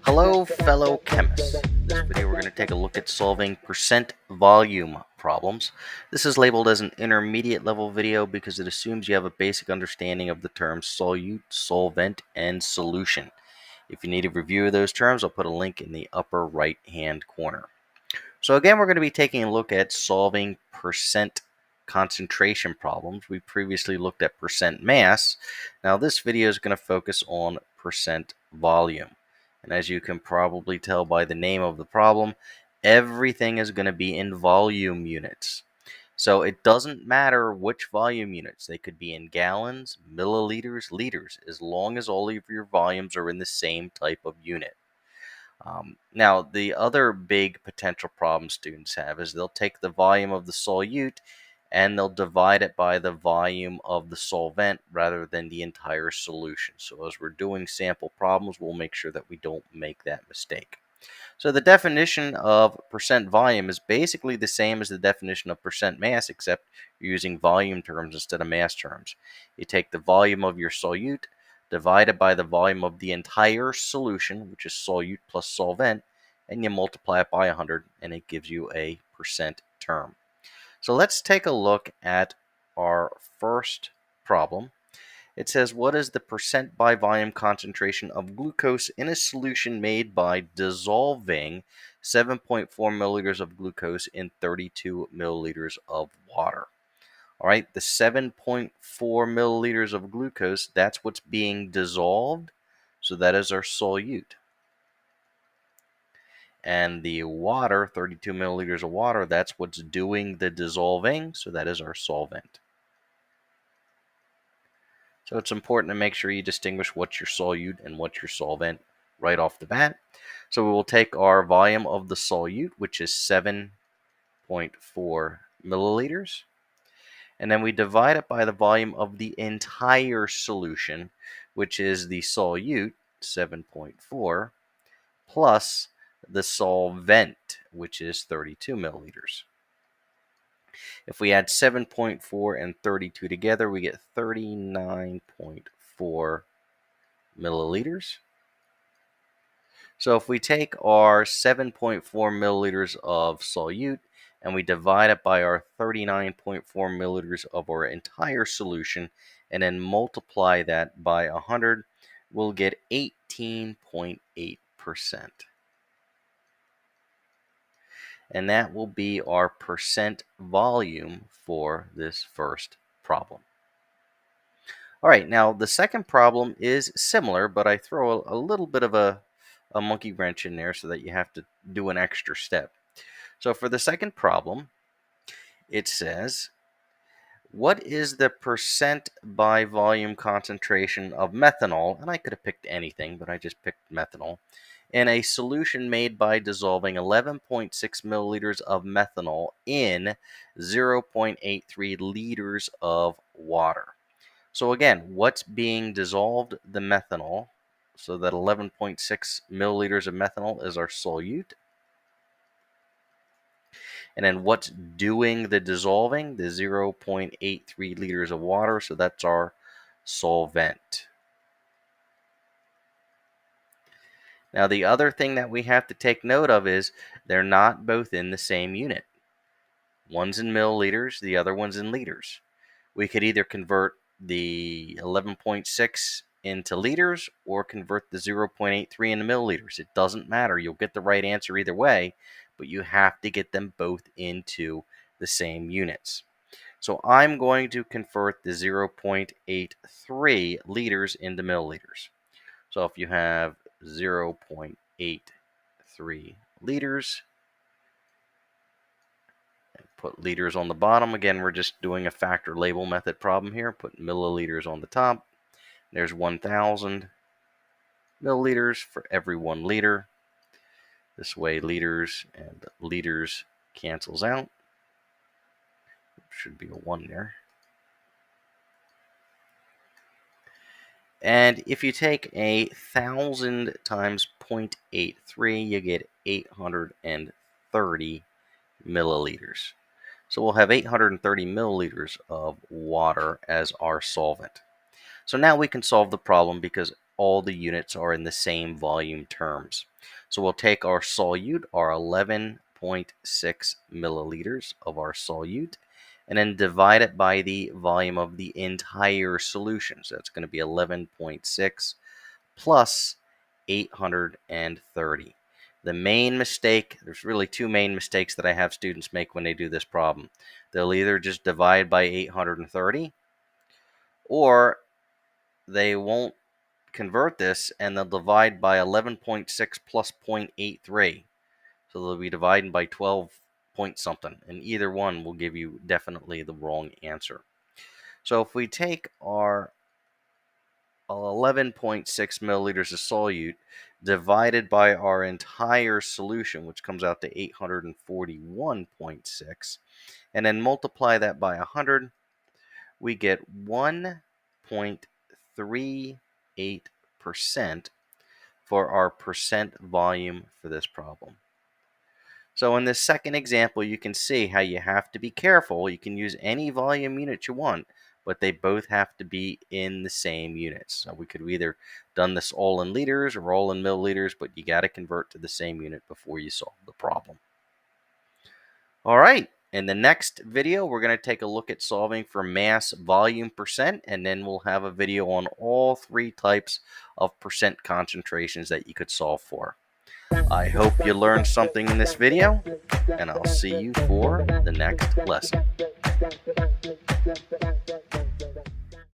Hello, fellow chemists. In this video, we're going to take a look at solving percent volume problems. This is labeled as an intermediate level video because it assumes you have a basic understanding of the terms solute, solvent, and solution. If you need a review of those terms, I'll put a link in the upper right-hand corner. So again, we're going to be taking a look at solving percent concentration problems. We previously looked at percent mass. Now this video is going to focus on percent volume. And as you can probably tell by the name of the problem, everything is going to be in volume units. So it doesn't matter which volume units. They could be in gallons, milliliters, liters, as long as all of your volumes are in the same type of unit. Now, the other big potential problem students have is they'll take the volume of the solute and they'll divide it by the volume of the solvent rather than the entire solution. So as we're doing sample problems, we'll make sure that we don't make that mistake. So the definition of percent volume is basically the same as the definition of percent mass, except you're using volume terms instead of mass terms. You take the volume of your solute divided by the volume of the entire solution, which is solute plus solvent, and you multiply it by 100, and it gives you a percent term. So let's take a look at our first problem. It says, what is the percent by volume concentration of glucose in a solution made by dissolving 7.4 milliliters of glucose in 32 milliliters of water? All right, the 7.4 milliliters of glucose, that's what's being dissolved. So that is our solute. And the water, 32 milliliters of water, that's what's doing the dissolving. So that is our solvent. So it's important to make sure you distinguish what's your solute and what's your solvent right off the bat. So we will take our volume of the solute, which is 7.4 milliliters. And then we divide it by the volume of the entire solution, which is the solute, 7.4, plus the solvent, which is 32 milliliters. If we add 7.4 and 32 together, we get 39.4 milliliters. So if we take our 7.4 milliliters of solute and we divide it by our 39.4 milliliters of our entire solution and then multiply that by 100, we'll get 18.8%. And that will be our percent volume for this first problem. All right, now the second problem is similar, but I throw a little bit of a monkey wrench in there so that you have to do an extra step. So for the second problem, it says, what is the percent by volume concentration of methanol? And I could have picked anything, but I just picked methanol. In a solution made by dissolving 11.6 milliliters of methanol in 0.83 liters of water. So again, what's being dissolved? The methanol. So that 11.6 milliliters of methanol is our solute. And then what's doing the dissolving? The 0.83 liters of water. So that's our solvent. Now the other thing that we have to take note of is they're not both in the same unit. One's in milliliters, the other one's in liters. We could either convert the 11.6 into liters or convert the 0.83 into milliliters. It doesn't matter. You'll get the right answer either way, but you have to get them both into the same units. So I'm going to convert the 0.83 liters into milliliters. So if you have 0.83 liters, put liters on the bottom. Again, we're just doing a factor label method problem here. Put milliliters on the top. There's 1,000 milliliters for every 1 liter. This way, liters and liters cancels out. Should be a 1 there. And if you take 1,000 times 0.83, you get 830 milliliters. So we'll have 830 milliliters of water as our solvent. So now we can solve the problem because all the units are in the same volume terms. So we'll take our solute, our 11.6 milliliters of our solute, and then divide it by the volume of the entire solution. So that's going to be 11.6 plus 830. The main mistake, there's really two main mistakes that I have students make when they do this problem. They'll either just divide by 830, or they won't convert this and they'll divide by 11.6 plus 0.83. So they'll be dividing by 12 point something, and either one will give you definitely the wrong answer. So if we take our 11.6 milliliters of solute divided by our entire solution, which comes out to 841.6, and then multiply that by 100, we get 1.38% for our percent volume for this problem. So in this second example, you can see how you have to be careful. You can use any volume unit you want, but they both have to be in the same units. So we could have either done this all in liters or all in milliliters, but you got to convert to the same unit before you solve the problem. All right, in the next video, we're going to take a look at solving for mass, volume, percent, and then we'll have a video on all three types of percent concentrations that you could solve for. I hope you learned something in this video, and I'll see you for the next lesson.